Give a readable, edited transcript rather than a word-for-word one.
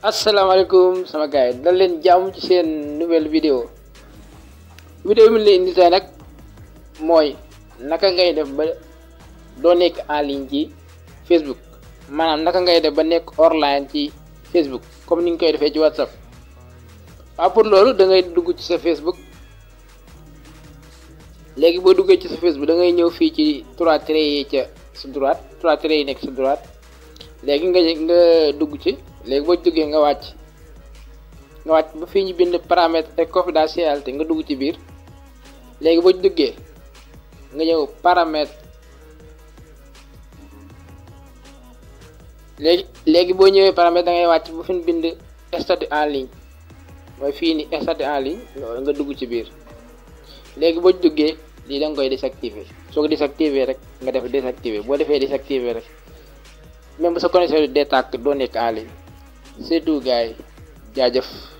asalaamaaleykum sama gars yi dal leen jàmm ci seen nouvelle vidéo bi leen indi tey nag mooy naka ngay def ba doo nekk en ligne ci Facebook maanaam naka ngay def ba nekk online ci Facebook comme ni nga koy defee ci WhatsApp. waaw pour loolu da ngay dugg ci sa Facebook léegi boo duggee ci sa Facebook da ngay ñëw fii ci trois traits yi ca sa droite trois traits yi nekk sa droite léegi nga dugg ci. léegi boo duggee nga wàcc ba fii ñu bind paramètres et confidentialité nga dugg ci biir léegi boo duggee nga ñëw paramètres léegi boo ñëwee paramètres da ngay wàcc ba fi ñu bind statut en ligne mooy fii ni statut en ligne nga dugg ci biir léegi boo duggee lii da nga koy désactiver soo ko désactiver rek nga def désactiver boo defee désactiver rek même bu sa connexion du détàkk doo nekk en ligne c'est tout gars yi jaajëf.